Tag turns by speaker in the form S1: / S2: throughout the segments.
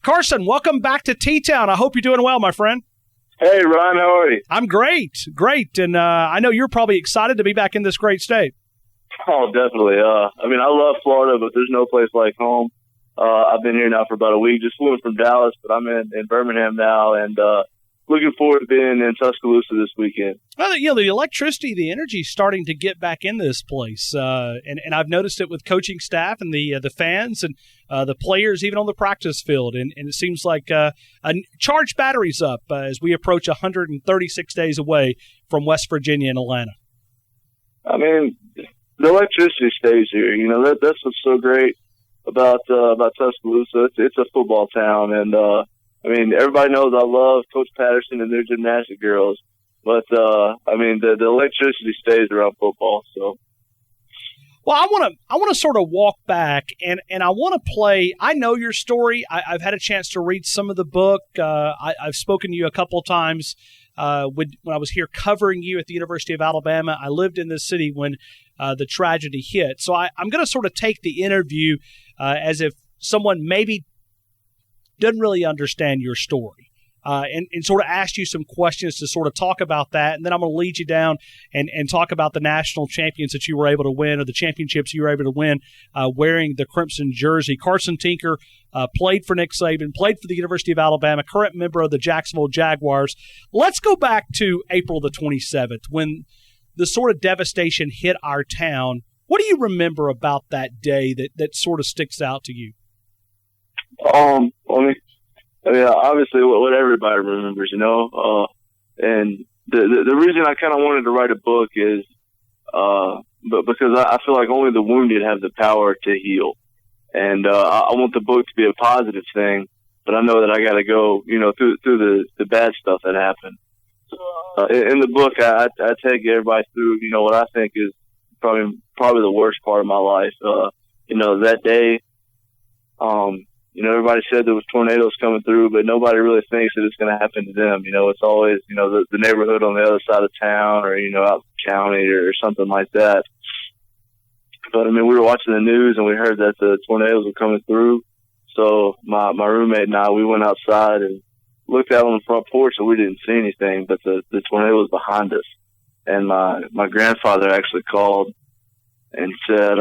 S1: Carson, welcome back to T-Town. I hope you're doing well, my friend.
S2: Hey, Ron, how are you?
S1: I'm great. And I know you're probably excited to be back in this great state.
S2: Oh, definitely. I love Florida, but there's no place like home. I've been here now for about a week. Just flew in from Dallas, but I'm in Birmingham now, and looking forward to being in Tuscaloosa this weekend.
S1: Well, the electricity, the energy is starting to get back in this place. And I've noticed it with coaching staff and the fans and the players, even on the practice field. And it seems like charged batteries up as we approach 136 days away from West Virginia and Atlanta.
S2: I mean, the electricity stays here. You know, that's what's so great about Tuscaloosa. It's a football town, and everybody knows I love Coach Patterson and their gymnastic girls, but the electricity stays around football. So,
S1: well, I want to sort of walk back and I want to play. I know your story. I've had a chance to read some of the book. I've spoken to you a couple of times when I was here covering you at the University of Alabama. I lived in this city when the tragedy hit. So I'm going to sort of take the interview as if someone maybe doesn't really understand your story and sort of ask you some questions to sort of talk about that. And then I'm going to lead you down and talk about the national champions that you were able to win or the championships you were able to win wearing the Crimson jersey. Carson Tinker played for Nick Saban, played for the University of Alabama, current member of the Jacksonville Jaguars. Let's go back to April the 27th when the sort of devastation hit our town. What do you remember about that day that sort of sticks out to you?
S2: Obviously what everybody remembers, you know, and the reason I kind of wanted to write a book is, because I feel like only the wounded have the power to heal. And, I want the book to be a positive thing, but I know that I got to go, you know, through the bad stuff that happened. In the book, I take everybody through, you know, what I think is probably the worst part of my life. That day, everybody said there was tornadoes coming through, but nobody really thinks that it's going to happen to them. You know, it's always, you know, the neighborhood on the other side of town or, you know, out the county or something like that. But, we were watching the news and we heard that the tornadoes were coming through. So my roommate and I, we went outside and looked out on the front porch and we didn't see anything, but the tornado was behind us. And my grandfather actually called and said,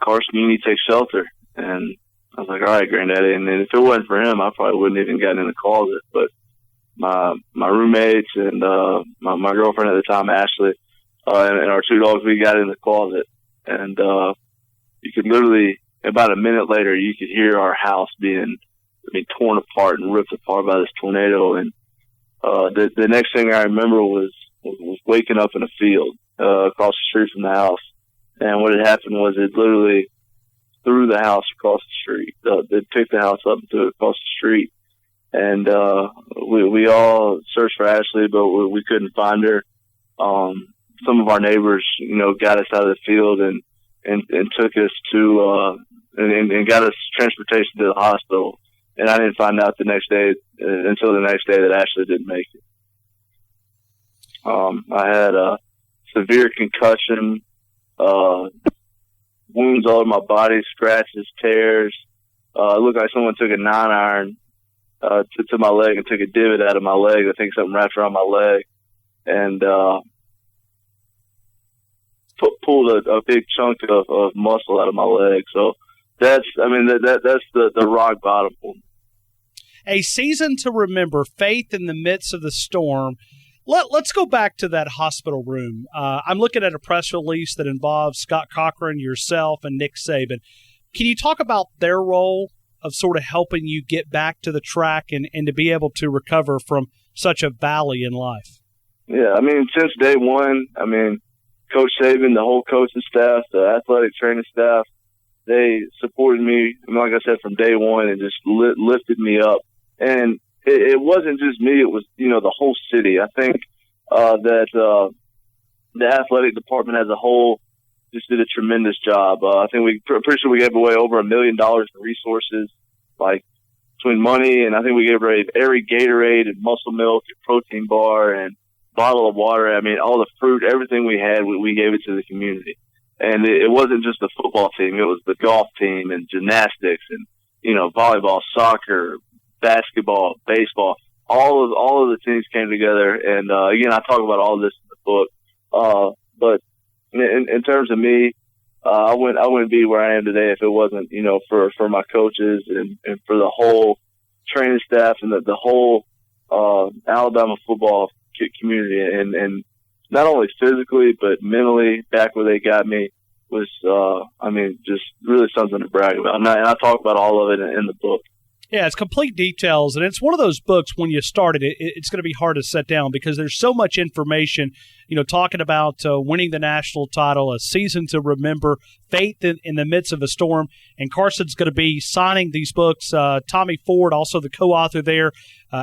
S2: Carson, you need to take shelter. And I was like, all right, Granddaddy. And then if it wasn't for him, I probably wouldn't even gotten in the closet. But my roommates and my girlfriend at the time, Ashley, and our two dogs, we got in the closet. And you could literally, about a minute later, you could hear our house being torn apart and ripped apart by this tornado. And the next thing I remember was waking up in a field across the street from the house. And what had happened was it literally threw the house across the street. They picked the house up and threw it across the street. And we all searched for Ashley, but we couldn't find her. Some of our neighbors, you know, got us out of the field and took us to and got us transportation to the hospital. And I didn't find out until the next day that Ashley didn't make it. I had a severe concussion, wounds all over my body, scratches, tears. It looked like someone took a 9-iron to my leg and took a divot out of my leg. I think something wrapped around my leg and pulled a big chunk of muscle out of my leg. So that's the rock bottom.
S1: A season to remember, faith in the midst of the storm. Let's go back to that hospital room. I'm looking at a press release that involves Scott Cochran, yourself, and Nick Saban. Can you talk about their role of sort of helping you get back to the track and to be able to recover from such a valley in life?
S2: Yeah, since day one, Coach Saban, the whole coaching staff, the athletic training staff, they supported me, like I said, from day one and just lifted me up. And it wasn't just me, it was, the whole city. I think that the athletic department as a whole just did a tremendous job. I think pretty sure we gave away over $1 million in resources, like between money, and I think we gave away every Gatorade and muscle milk and protein bar and bottle of water. All the fruit, everything we had, we gave it to the community. And it wasn't just the football team; it was the golf team and gymnastics and volleyball, soccer, basketball, baseball. All of the teams came together, and again, I talk about all of this in the book. But in terms of me, I wouldn't be where I am today if it wasn't, for my coaches and for the whole training staff and the whole Alabama football community, and not only physically but mentally back where they got me was, just really something to brag about. And I talk about all of it in the book.
S1: Yeah, it's complete details, and it's one of those books when you start it, it's going to be hard to set down because there's so much information, talking about winning the national title, a season to remember, faith in the midst of a storm, and Carson's going to be signing these books. Tommy Ford, also the co-author there,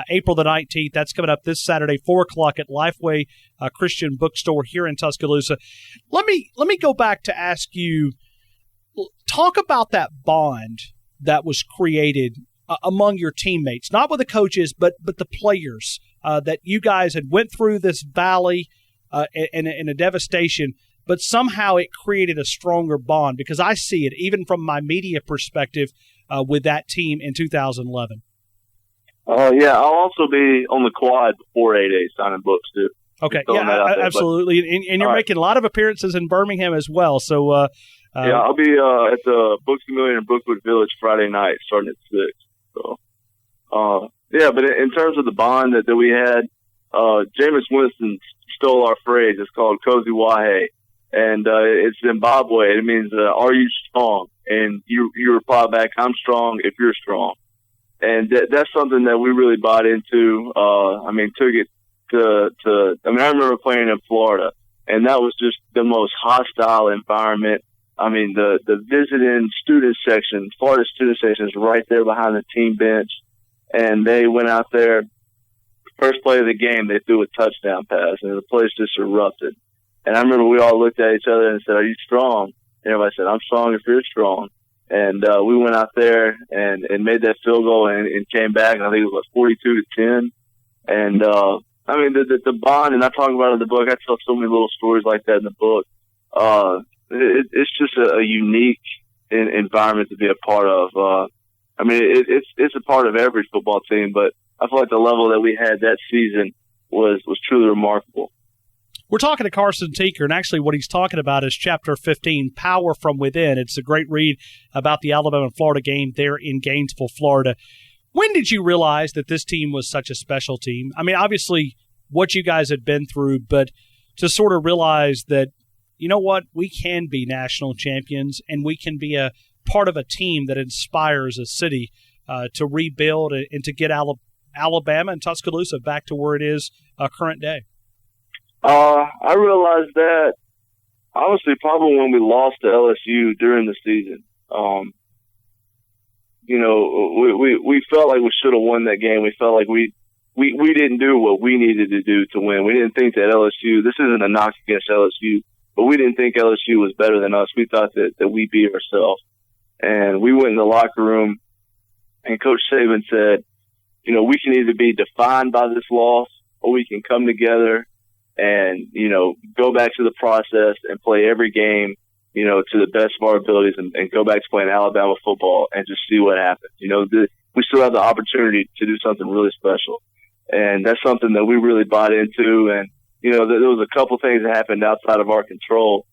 S1: April the 19th. That's coming up this Saturday, 4 o'clock at Lifeway Christian Bookstore here in Tuscaloosa. Let me go back to ask you, talk about that bond that was created among your teammates, not with the coaches, but the players, that you guys had went through this valley and a devastation, but somehow it created a stronger bond, because I see it even from my media perspective with that team in 2011.
S2: Yeah, I'll also be on the quad before 8A signing books too.
S1: Okay, yeah, absolutely. And you're making a lot of appearances in Birmingham as well. So
S2: yeah, I'll be at the Books A Million in Brookwood Village Friday night starting at 6. So, yeah, but in terms of the bond that we had, Jameis Winston stole our phrase. It's called Kozi Wahe, and it's Zimbabwe. It means, are you strong? And you reply back, I'm strong if you're strong. And that's something that we really bought into. Took it I remember playing in Florida, and that was just the most hostile environment. The visiting student section, Florida student section, is right there behind the team bench. And they went out there, first play of the game, they threw a touchdown pass, and the place just erupted. And I remember we all looked at each other and said, are you strong? And everybody said, I'm strong if you're strong. And we went out there and made that field goal and came back, and I think it was 42-10. And, the bond, and I talk about it in the book, I tell so many little stories like that in the book. It's just a unique environment to be a part of. It's a part of every football team, but I feel like the level that we had that season was truly remarkable.
S1: We're talking to Carson Tinker, and actually what he's talking about is Chapter 15, Power from Within. It's a great read about the Alabama-Florida game there in Gainesville, Florida. When did you realize that this team was such a special team? Obviously what you guys had been through, but to sort of realize that, you know what, we can be national champions, and we can be a part of a team that inspires a city to rebuild and to get Alabama and Tuscaloosa back to where it is current day.
S2: I realized that, honestly, probably when we lost to LSU during the season. We felt like we should have won that game. We felt like we didn't do what we needed to do to win. We didn't think that LSU, this isn't a knock against LSU, but we didn't think LSU was better than us. We thought that we beat ourselves. And we went in the locker room, and Coach Saban said, we can either be defined by this loss, or we can come together and, go back to the process and play every game, to the best of our abilities and go back to playing Alabama football and just see what happens. We still have the opportunity to do something really special. And that's something that we really bought into. And, there was a couple things that happened outside of our control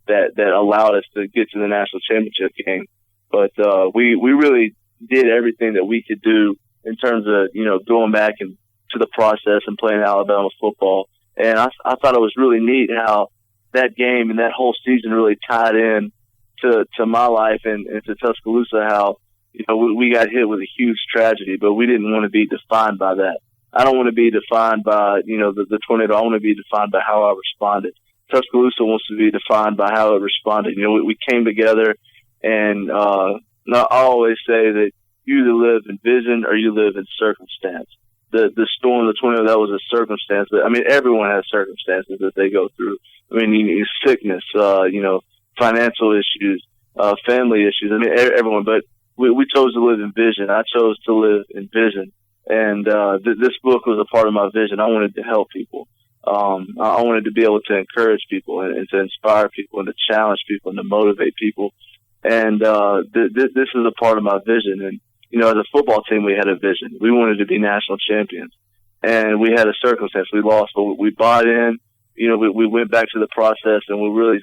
S2: that allowed us to get to the national championship game. But we really did everything that we could do in terms of, going back and to the process and playing Alabama football. And I thought it was really neat how that game and that whole season really tied in to my life and to Tuscaloosa, how, we got hit with a huge tragedy, but we didn't want to be defined by that. I don't want to be defined by, the tornado. I want to be defined by how I responded. Tuscaloosa wants to be defined by how it responded. We came together, and I always say that you either live in vision or you live in circumstance. The storm, the tornado, that was a circumstance. But everyone has circumstances that they go through. Sickness, financial issues, family issues. Everyone. But we chose to live in vision. I chose to live in vision, and this book was a part of my vision. I wanted to help people. I wanted to be able to encourage people and to inspire people and to challenge people and to motivate people. And this is a part of my vision. And as a football team, we had a vision. We wanted to be national champions. And we had a circumstance. We lost, but we bought in. We went back to the process, and we really,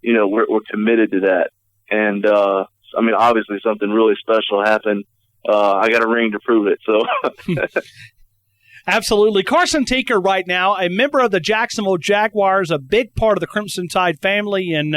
S2: we're committed to that. And, obviously something really special happened. I got a ring to prove it. So
S1: Absolutely. Carson Tinker right now, a member of the Jacksonville Jaguars, a big part of the Crimson Tide family, and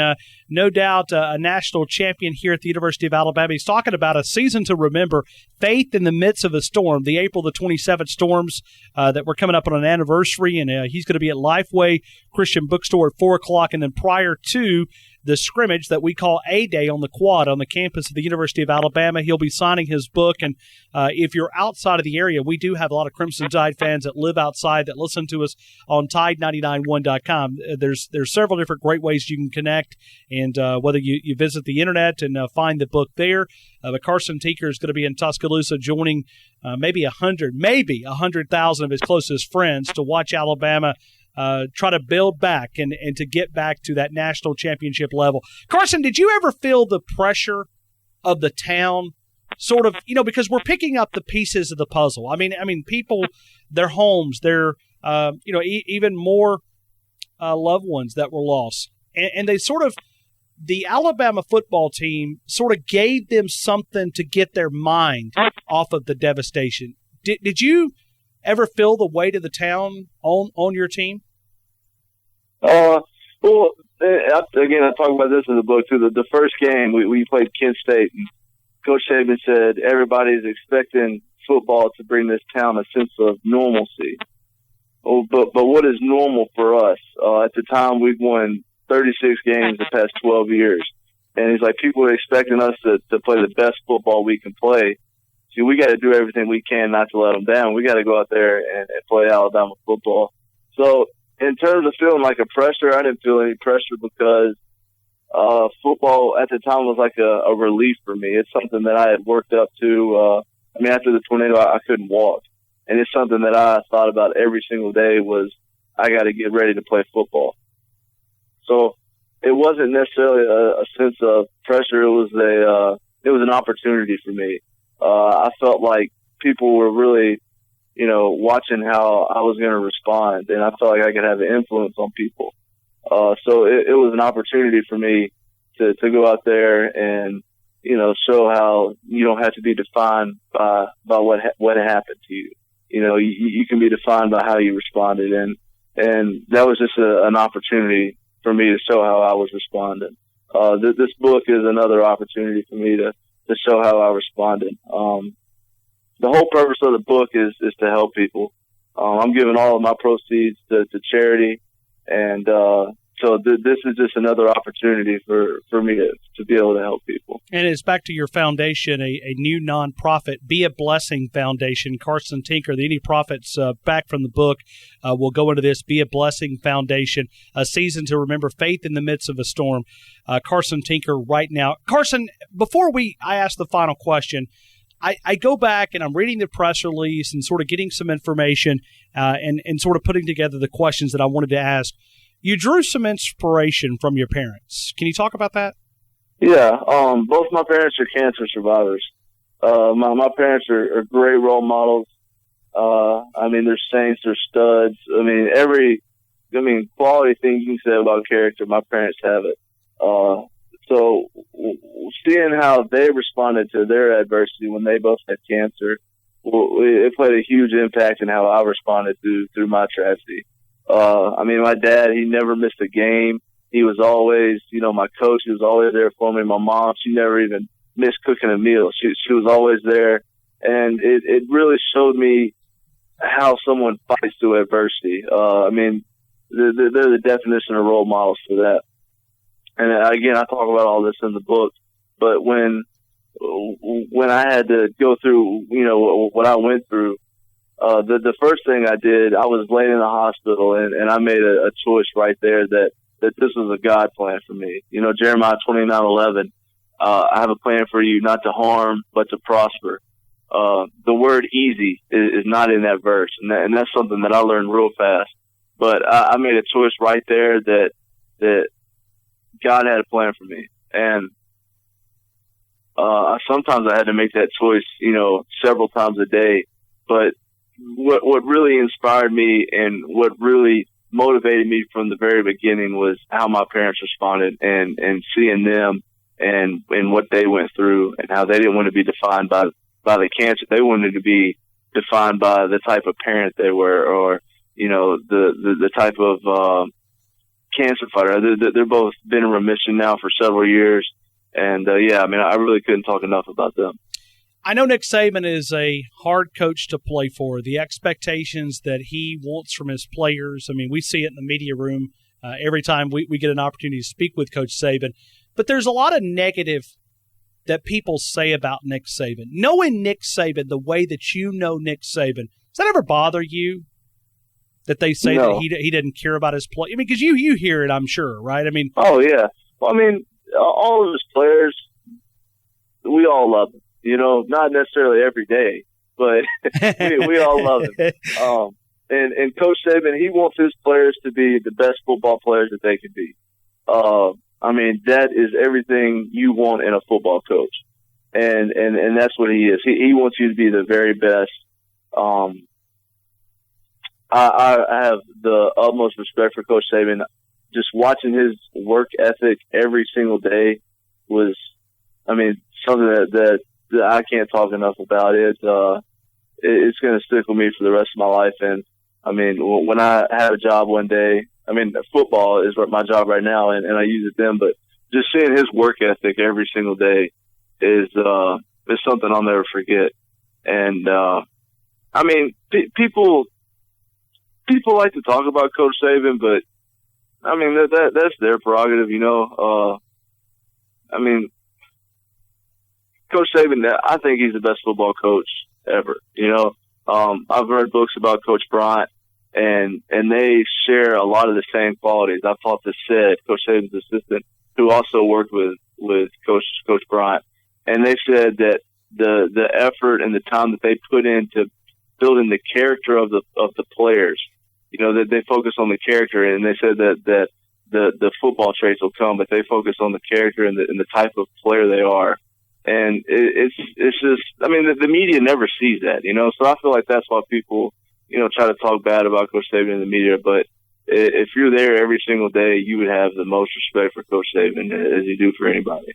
S1: no doubt a national champion here at the University of Alabama. He's talking about a season to remember, faith in the midst of a storm, the April the 27th storms that were coming up on an anniversary, and he's going to be at Lifeway Christian Bookstore at 4 o'clock, and then prior to the scrimmage that we call A-Day on the quad on the campus of the University of Alabama. He'll be signing his book, and if you're outside of the area, we do have a lot of Crimson Tide fans that live outside that listen to us on Tide991.com. There's several different great ways you can connect, and whether you visit the internet and find the book there. But Carson Tinker is going to be in Tuscaloosa joining maybe 100,000 of his closest friends to watch Alabama try to build back and to get back to that national championship level. Carson, did you ever feel the pressure of the town sort of, because we're picking up the pieces of the puzzle? I mean, people, their homes, their, even more loved ones that were lost. And they sort of, the Alabama football team sort of gave them something to get their mind off of the devastation. Did you ever feel the weight of the town on your team?
S2: Well, again, I talk about this in the book too. The first game we played Kent State, and Coach Saban said everybody's expecting football to bring this town a sense of normalcy. Oh, but what is normal for us? At the time, we'd won 36 games the past 12 years, and he's like, people are expecting us to play the best football we can play. See, we got to do everything we can not to let them down. We got to go out there and play Alabama football. So in terms of feeling like a pressure, I didn't feel any pressure because football at the time was like a relief for me. It's something that I had worked up to. After the tornado, I couldn't walk. And it's something that I thought about every single day was I got to get ready to play football. So it wasn't necessarily a sense of pressure. It was an opportunity for me. I felt like people were really, watching how I was going to respond, and I felt like I could have an influence on people. So it was an opportunity for me to go out there and, show how you don't have to be defined by what happened to you. You can be defined by how you responded, and that was just an opportunity for me to show how I was responding. This book is another opportunity for me to show how I responded. The whole purpose of the book is to help people. I'm giving all of my proceeds to charity, and so this is just another opportunity for me to be able to help people.
S1: And it's back to your foundation, a new nonprofit, Be a Blessing Foundation. Carson Tinker, any profits back from the book will go into this Be a Blessing Foundation, a season to remember, faith in the midst of a storm. Carson Tinker right now. Carson, before I ask the final question, I go back and I'm reading the press release and sort of getting some information and sort of putting together the questions that I wanted to ask. You drew some inspiration from your parents. Can you talk about that?
S2: Yeah, both my parents are cancer survivors. My parents are great role models. They're saints, they're studs. Quality thing you can say about character, my parents have it. So seeing how they responded to their adversity when they both had cancer, it played a huge impact in how I responded through my tragedy. My dad, he never missed a game. He was always, my coach, he was always there for me. My mom, she never even missed cooking a meal. She was always there. And it really showed me how someone fights through adversity. They're the definition of role models for that. And again, I talk about all this in the book, but when I had to go through, what I went through, the first thing I did, I was laying in the hospital and I made a choice right there that this was a God plan for me. Jeremiah 29:11, I have a plan for you not to harm, but to prosper. The word easy is not in that verse. And that's something that I learned real fast. But I made a choice right there that God had a plan for me. And sometimes I had to make that choice, several times a day. But what really inspired me and what really motivated me from the very beginning was how my parents responded and seeing them and what they went through and how they didn't want to be defined by the cancer. They wanted to be defined by the type of parent they were, or, the type of, cancer fighter. They're both been in remission now for several years. And, I really couldn't talk enough about them.
S1: I know Nick Saban is a hard coach to play for. The expectations that he wants from his players, we see it in the media room every time we get an opportunity to speak with Coach Saban. But there's a lot of negative that people say about Nick Saban. Knowing Nick Saban the way that you know Nick Saban, does that ever bother you? That they say
S2: No.
S1: that he didn't care about his play? Because you hear it, I'm sure, right?
S2: Oh, yeah. Well, all of his players, we all love them. Not necessarily every day, but we all love him. And Coach Saban, he wants his players to be the best football players that they can be. That is everything you want in a football coach. And that's what he is. He wants you to be the very best. I have the utmost respect for Coach Saban. Just watching his work ethic every single day was, something that I can't talk enough about. It's going to stick with me for the rest of my life. And when I have a job one day, football is my job right now, and I use it then. But just seeing his work ethic every single day is something I'll never forget. And people like to talk about Coach Saban, but that's their prerogative, Coach Saban, I think he's the best football coach ever. I've read books about Coach Bryant, and they share a lot of the same qualities. I've talked to Coach Saban's assistant, who also worked with Coach Bryant, and they said that the effort and the time that they put into building the character of the players, that they focus on the character, and they said that the football traits will come, but they focus on the character and the type of player they are. And it's just, the media never sees that, so I feel like that's why people, try to talk bad about Coach Saban in the media. But if you're there every single day, you would have the most respect for Coach Saban as you do for anybody.